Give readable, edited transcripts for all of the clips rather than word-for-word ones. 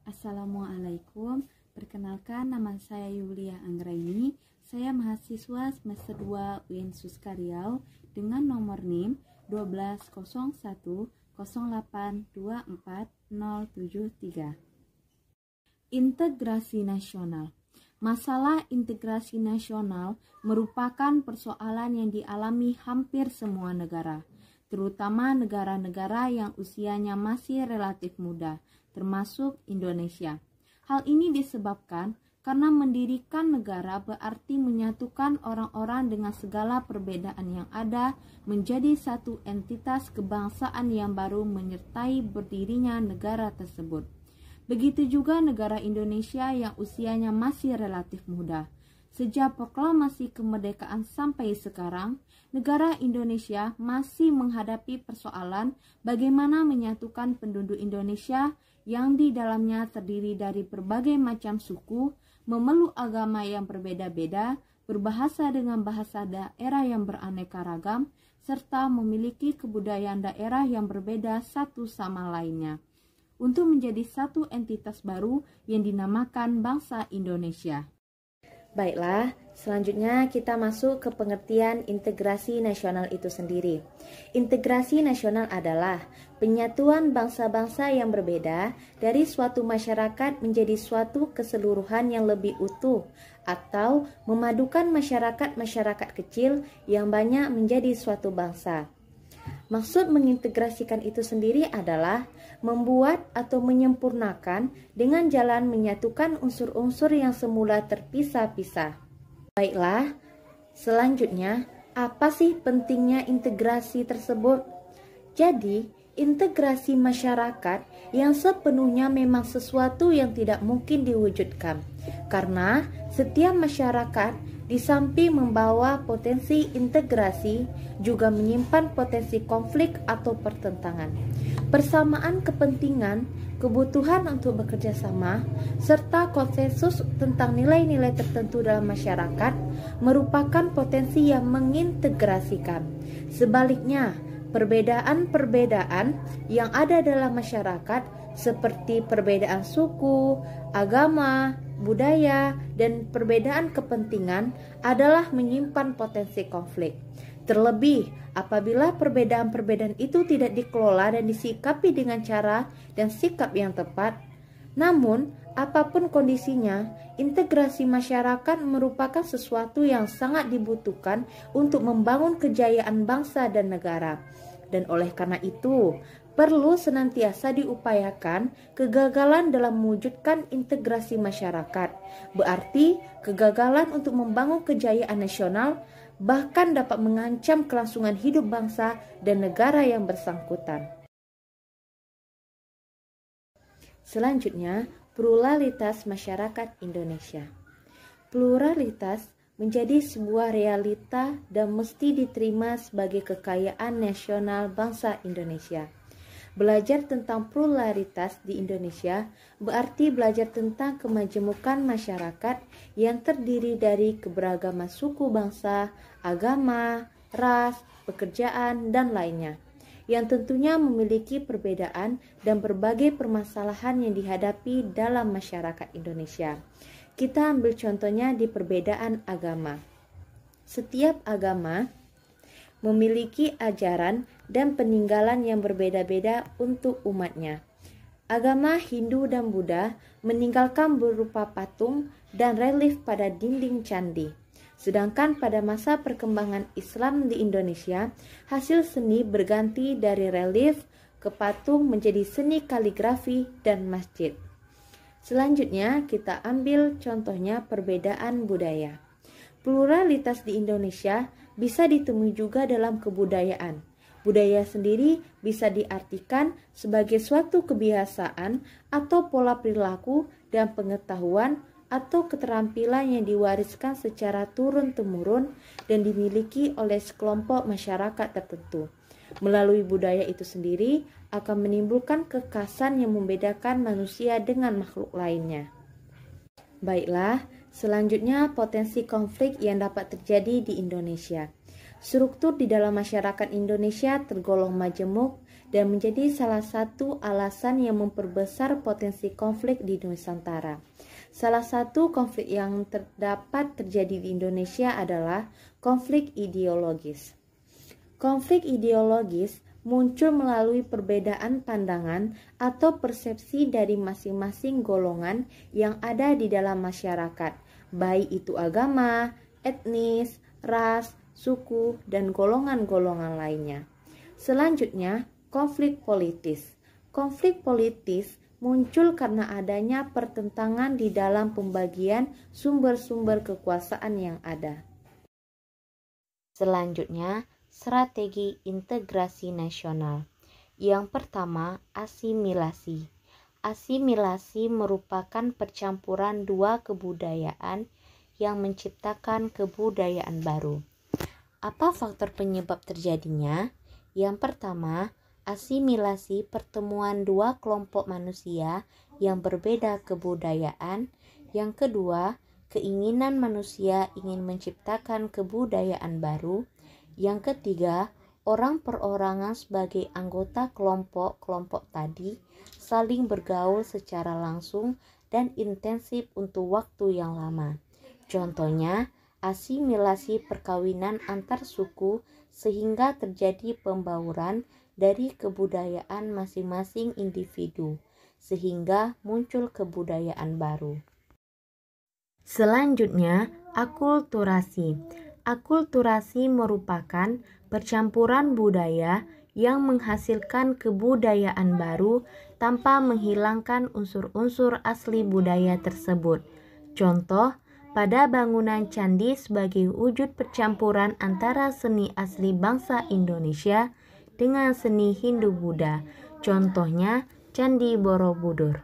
Assalamualaikum, perkenalkan nama saya Yulia Anggraini. Saya mahasiswa semester 2 UIN Suska Riau dengan nomor NIM 12010824073. Integrasi nasional. Masalah integrasi nasional merupakan persoalan yang dialami hampir semua negara, terutama negara-negara yang usianya masih relatif muda, termasuk Indonesia. Hal ini disebabkan karena mendirikan negara berarti menyatukan orang-orang dengan segala perbedaan yang ada menjadi satu entitas kebangsaan yang baru menyertai berdirinya negara tersebut. Begitu juga negara Indonesia yang usianya masih relatif muda. Sejak proklamasi kemerdekaan sampai sekarang, negara Indonesia masih menghadapi persoalan bagaimana menyatukan penduduk Indonesia yang di dalamnya terdiri dari berbagai macam suku, memeluk agama yang berbeda-beda, berbahasa dengan bahasa daerah yang beraneka ragam, serta memiliki kebudayaan daerah yang berbeda satu sama lainnya, untuk menjadi satu entitas baru yang dinamakan bangsa Indonesia. Baiklah, selanjutnya kita masuk ke pengertian integrasi nasional itu sendiri. Integrasi nasional adalah penyatuan bangsa-bangsa yang berbeda dari suatu masyarakat menjadi suatu keseluruhan yang lebih utuh, atau memadukan masyarakat-masyarakat kecil yang banyak menjadi suatu bangsa. Maksud mengintegrasikan itu sendiri adalah membuat atau menyempurnakan dengan jalan menyatukan unsur-unsur yang semula terpisah-pisah. Baiklah, selanjutnya apa sih pentingnya integrasi tersebut? Jadi, integrasi masyarakat yang sepenuhnya memang sesuatu yang tidak mungkin diwujudkan, karena setiap masyarakat di samping membawa potensi integrasi, juga menyimpan potensi konflik atau pertentangan. Persamaan kepentingan, kebutuhan untuk bekerja sama, serta konsensus tentang nilai-nilai tertentu dalam masyarakat merupakan potensi yang mengintegrasikan. Sebaliknya, perbedaan-perbedaan yang ada dalam masyarakat seperti perbedaan suku, agama, budaya, dan perbedaan kepentingan adalah menyimpan potensi konflik. Terlebih apabila perbedaan-perbedaan itu tidak dikelola dan disikapi dengan cara dan sikap yang tepat. Namun, apapun kondisinya, integrasi masyarakat merupakan sesuatu yang sangat dibutuhkan untuk membangun kejayaan bangsa dan negara. Dan oleh karena itu, perlu senantiasa diupayakan kegagalan dalam mewujudkan integrasi masyarakat. Berarti kegagalan untuk membangun kejayaan nasional bahkan dapat mengancam kelangsungan hidup bangsa dan negara yang bersangkutan. Selanjutnya, pluralitas masyarakat Indonesia. Pluralitas menjadi sebuah realita dan mesti diterima sebagai kekayaan nasional bangsa Indonesia. Belajar tentang pluralitas di Indonesia berarti belajar tentang kemajemukan masyarakat yang terdiri dari keberagaman suku bangsa, agama, ras, pekerjaan, dan lainnya, yang tentunya memiliki perbedaan dan berbagai permasalahan yang dihadapi dalam masyarakat Indonesia. Kita ambil contohnya di perbedaan agama. Setiap agama memiliki ajaran dan peninggalan yang berbeda-beda untuk umatnya. Agama Hindu dan Buddha meninggalkan berupa patung dan relief pada dinding candi. Sedangkan pada masa perkembangan Islam di Indonesia, hasil seni berganti dari relief ke patung menjadi seni kaligrafi dan masjid. Selanjutnya kita ambil contohnya perbedaan budaya. Pluralitas di Indonesia bisa ditemui juga dalam kebudayaan. Budaya sendiri bisa diartikan sebagai suatu kebiasaan atau pola perilaku dan pengetahuan atau keterampilan yang diwariskan secara turun-temurun dan dimiliki oleh sekelompok masyarakat tertentu. Melalui budaya itu sendiri akan menimbulkan kekhasan yang membedakan manusia dengan makhluk lainnya. Baiklah, selanjutnya potensi konflik yang dapat terjadi di Indonesia. Struktur di dalam masyarakat Indonesia tergolong majemuk dan menjadi salah satu alasan yang memperbesar potensi konflik di Nusantara. Salah satu konflik yang terdapat terjadi di Indonesia adalah konflik ideologis. Konflik ideologis muncul melalui perbedaan pandangan atau persepsi dari masing-masing golongan yang ada di dalam masyarakat, baik itu agama, etnis, ras, suku, dan golongan-golongan lainnya. Selanjutnya, konflik politis. Konflik politis muncul karena adanya pertentangan di dalam pembagian sumber-sumber kekuasaan yang ada. Selanjutnya, strategi integrasi nasional. Yang pertama, asimilasi. Asimilasi merupakan percampuran dua kebudayaan yang menciptakan kebudayaan baru. Apa faktor penyebab terjadinya? Yang pertama, asimilasi pertemuan dua kelompok manusia yang berbeda kebudayaan. Yang kedua, keinginan manusia ingin menciptakan kebudayaan baru. Yang ketiga, orang perorangan sebagai anggota kelompok-kelompok tadi saling bergaul secara langsung dan intensif untuk waktu yang lama. Contohnya, asimilasi perkawinan antar suku sehingga terjadi pembauran dari kebudayaan masing-masing individu, sehingga muncul kebudayaan baru. Selanjutnya, akulturasi. Akulturasi merupakan percampuran budaya yang menghasilkan kebudayaan baru tanpa menghilangkan unsur-unsur asli budaya tersebut. Contoh, pada bangunan candi sebagai wujud percampuran antara seni asli bangsa Indonesia dengan seni Hindu-Buddha. Contohnya, Candi Borobudur.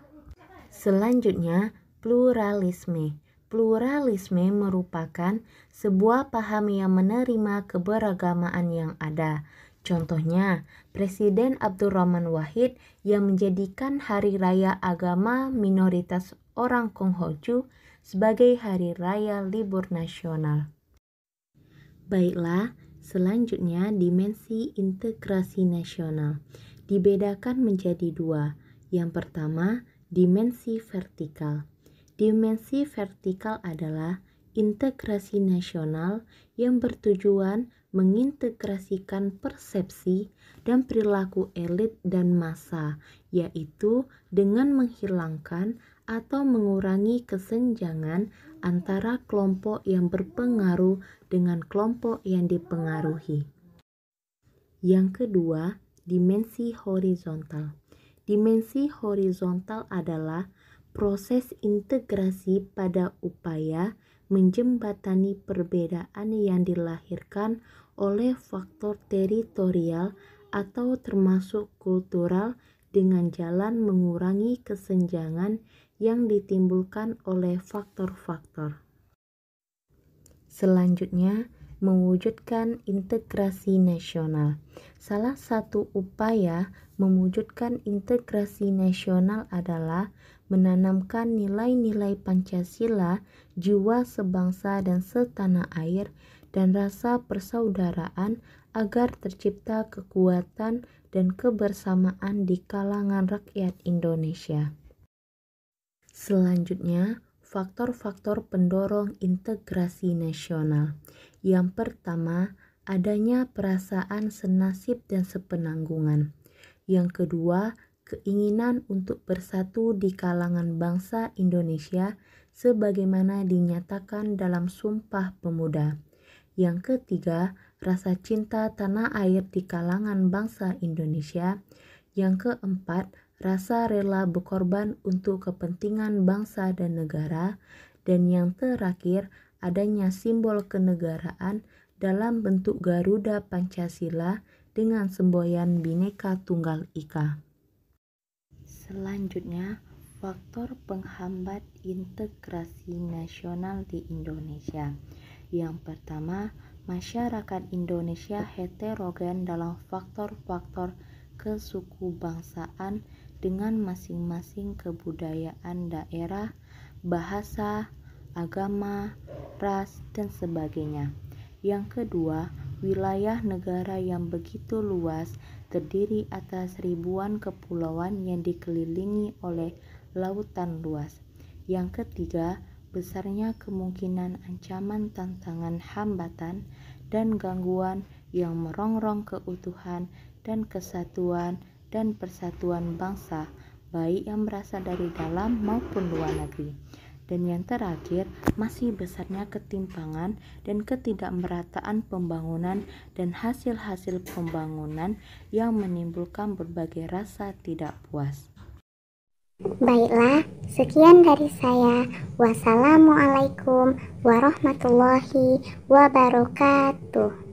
Selanjutnya, pluralisme. Pluralisme merupakan sebuah paham yang menerima keberagamaan yang ada. Contohnya, Presiden Abdurrahman Wahid yang menjadikan Hari Raya Agama Minoritas Orang Konghucu sebagai Hari Raya Libur Nasional. Baiklah, selanjutnya dimensi integrasi nasional. Dibedakan menjadi dua. Yang pertama, dimensi vertikal. Dimensi vertikal adalah integrasi nasional yang bertujuan mengintegrasikan persepsi dan perilaku elit dan massa, yaitu dengan menghilangkan atau mengurangi kesenjangan antara kelompok yang berpengaruh dengan kelompok yang dipengaruhi. Yang kedua, dimensi horizontal. Dimensi horizontal adalah proses integrasi pada upaya menjembatani perbedaan yang dilahirkan oleh faktor teritorial atau termasuk kultural dengan jalan mengurangi kesenjangan yang ditimbulkan oleh faktor-faktor. Selanjutnya, mewujudkan integrasi nasional. Salah satu upaya mewujudkan integrasi nasional adalah menanamkan nilai-nilai Pancasila, jiwa sebangsa dan setanah air, dan rasa persaudaraan agar tercipta kekuatan dan kebersamaan di kalangan rakyat Indonesia. Selanjutnya, faktor-faktor pendorong integrasi nasional. Yang pertama, adanya perasaan senasib dan sepenanggungan. Yang kedua, keinginan untuk bersatu di kalangan bangsa Indonesia sebagaimana dinyatakan dalam Sumpah Pemuda. Yang ketiga, rasa cinta tanah air di kalangan bangsa Indonesia. Yang keempat, rasa rela berkorban untuk kepentingan bangsa dan negara. Dan yang terakhir, adanya simbol kenegaraan dalam bentuk Garuda Pancasila dengan semboyan Bhinneka Tunggal Ika. Selanjutnya, faktor penghambat integrasi nasional di Indonesia. Yang pertama, masyarakat Indonesia heterogen dalam faktor-faktor kesukubangsaan dengan masing-masing kebudayaan daerah, bahasa, agama, ras, dan sebagainya. Yang kedua, wilayah negara yang begitu luas, terdiri atas ribuan kepulauan yang dikelilingi oleh lautan luas. Yang ketiga, besarnya kemungkinan ancaman, tantangan, hambatan, dan gangguan yang merongrong keutuhan dan kesatuan dan persatuan bangsa, baik yang berasal dari dalam maupun luar negeri. Dan yang terakhir, masih besarnya ketimpangan dan ketidakmerataan pembangunan dan hasil-hasil pembangunan yang menimbulkan berbagai rasa tidak puas. Baiklah, sekian dari saya. Wassalamualaikum warahmatullahi wabarakatuh.